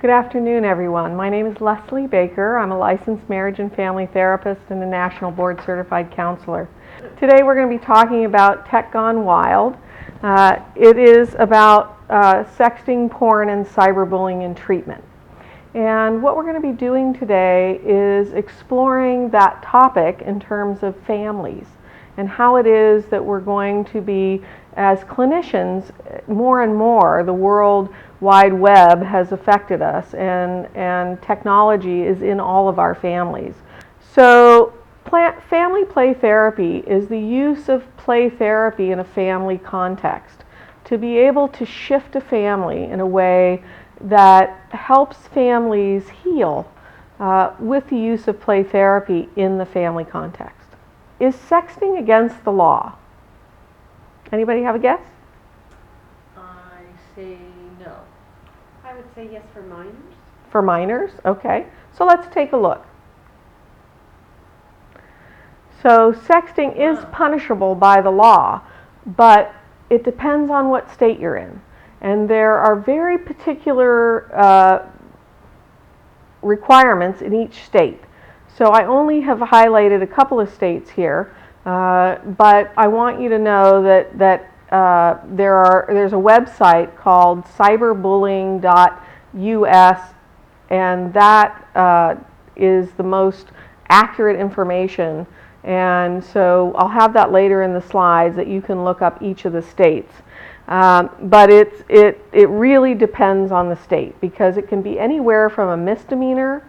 Good afternoon, everyone. My name is Leslie Baker. I'm a licensed marriage and family therapist and a national board certified counselor. Today we're going to be talking about Tech Gone Wild. It is about sexting, porn, and cyberbullying and treatment. And what we're going to be doing today is exploring that topic in terms of families and how it is that we're going to be, as clinicians, more and more, the World Wide Web has affected us, and technology is in all of our families. So family play therapy is the use of play therapy in a family context to be able to shift a family in a way that helps families heal with the use of play therapy in the family context. Is sexting against the law? Anybody have a guess? I say no. I would say yes for minors. For minors? Okay. So let's take a look. So sexting is punishable by the law, but it depends on what state you're in. And there are very particular requirements in each state. So I only have highlighted a couple of states here, but I want you to know that there's a website called cyberbullying.us, and that is the most accurate information. And so I'll have that later in the slides that you can look up each of the states. But it really depends on the state, because it can be anywhere from a misdemeanor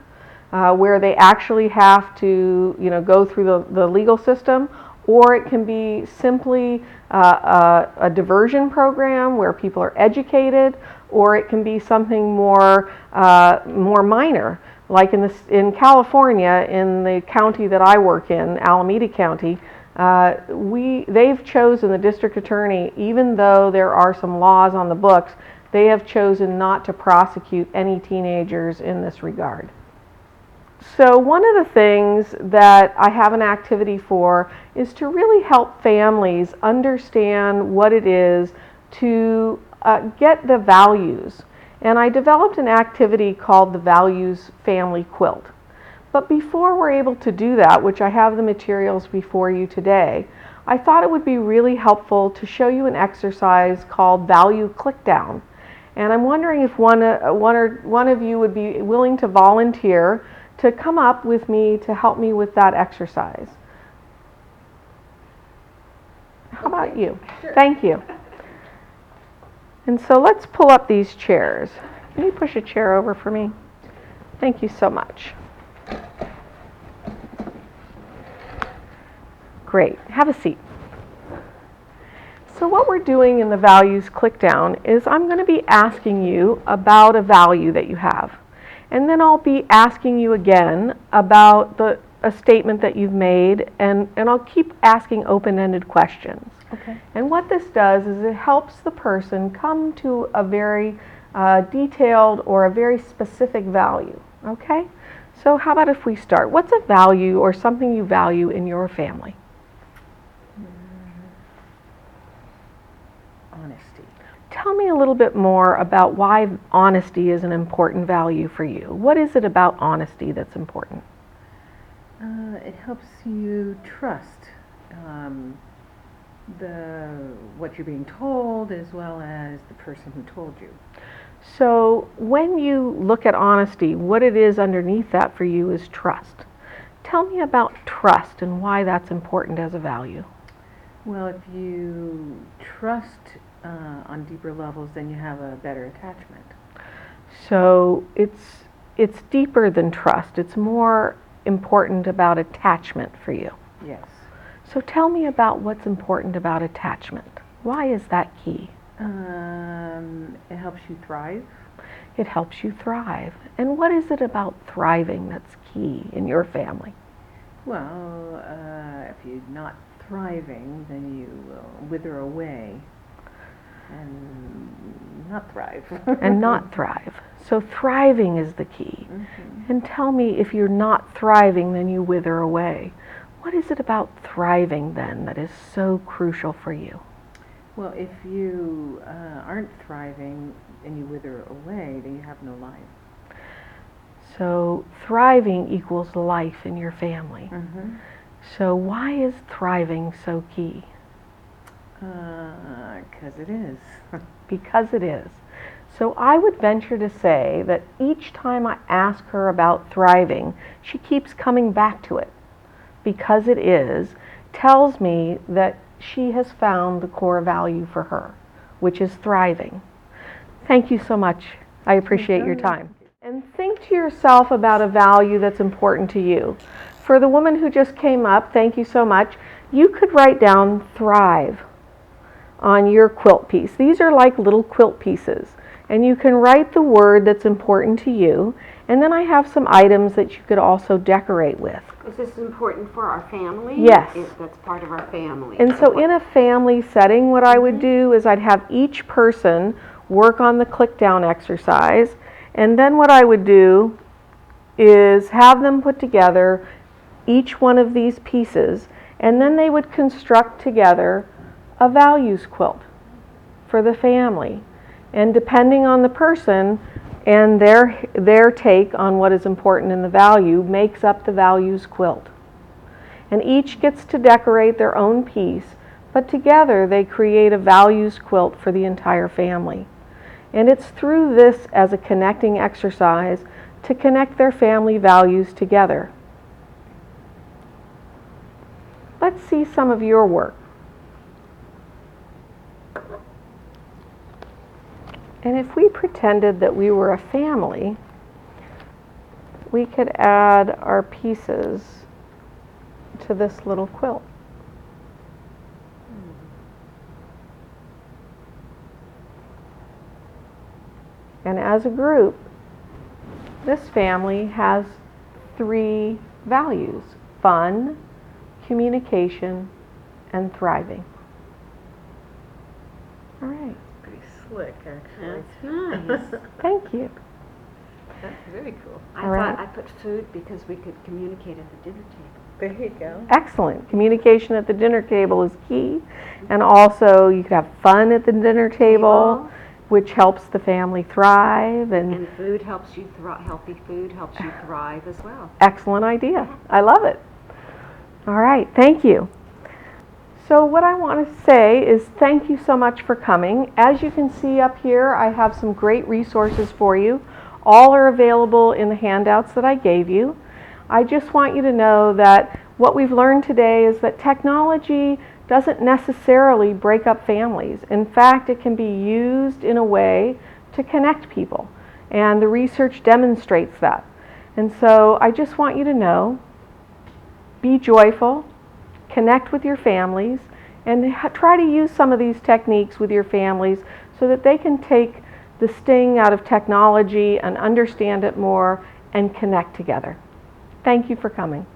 where they actually have to go through the legal system, or it can be simply a diversion program where people are educated, or it can be something more minor. Like in California, in the county that I work in, Alameda County, they've chosen, the district attorney, even though there are some laws on the books, they have chosen not to prosecute any teenagers in this regard. So one of the things that I have an activity for is to really help families understand what it is to get the values. And I developed an activity called the Values Family Quilt. But before we're able to do that, which I have the materials before you today, I thought it would be really helpful to show you an exercise called Value Click Down. And I'm wondering if one of you would be willing to volunteer to come up with me to help me with that exercise. How about you? Sure. Thank you. And so let's pull up these chairs. Can you push a chair over for me? Thank you so much. Great. Have a seat. So what we're doing in the Values Click Down is I'm going to be asking you about a value that you have. And then I'll be asking you again about a statement that you've made, and I'll keep asking open-ended questions. Okay. And what this does is it helps the person come to a very detailed or a very specific value. Okay? So how about if we start? What's a value or something you value in your family? Honesty. Tell me a little bit more about why honesty is an important value for you. What is it about honesty that's important? It helps you trust what you're being told, as well as the person who told you. So when you look at honesty, what it is underneath that for you is trust. Tell me about trust and why that's important as a value. Well, if you trust on deeper levels, then you have a better attachment. So it's deeper than trust. It's more important about attachment for you. Yes. So tell me about what's important about attachment. Why is that key? It helps you thrive. It helps you thrive. And what is it about thriving that's key in your family? Well, if you're not thriving, then you will wither away and not thrive. And not thrive. So thriving is the key. Mm-hmm. And tell me, if you're not thriving, then you wither away. What is it about thriving then that is so crucial for you? Well, if you aren't thriving and you wither away, then you have no life. So thriving equals life in your family. Mm-hmm. So why is thriving so key? 'Cause it is. Because it is. So I would venture to say that each time I ask her about thriving, she keeps coming back to it. Because it is, tells me that she has found the core value for her, which is thriving. Thank you so much. I appreciate your time. And think to yourself about a value that's important to you. For the woman who just came up, thank you so much. You could write down thrive on your quilt piece. These are like little quilt pieces. And you can write the word that's important to you. And then I have some items that you could also decorate with. Is this important for our family? Yes. That's part of our family. And so in a family setting, what I would do is I'd have each person work on the click down exercise. And then what I would do is have them put together each one of these pieces. And then they would construct together a values quilt for the family. And depending on the person and their take on what is important in the value makes up the values quilt. And each gets to decorate their own piece, but together they create a values quilt for the entire family. And it's through this as a connecting exercise to connect their family values together. Let's see some of your work. And if we pretended that we were a family, we could add our pieces to this little quilt. And as a group, this family has 3 values: fun, communication, and thriving. All right. Pretty slick, actually. That's nice. Thank you. That's very cool. I All right. thought I put food because we could communicate at the dinner table. There you go. Excellent. Communication at the dinner table is key. And also you could have fun at the dinner table, which helps the family thrive. And food helps you healthy food helps you thrive as well. Excellent idea. I love it. All right. Thank you. So what I want to say is thank you so much for coming. As you can see up here, I have some great resources for you. All are available in the handouts that I gave you. I just want you to know that what we've learned today is that technology doesn't necessarily break up families. In fact, it can be used in a way to connect people. And the research demonstrates that. And so I just want you to know, be joyful, connect with your families, and try to use some of these techniques with your families so that they can take the sting out of technology and understand it more and connect together. Thank you for coming.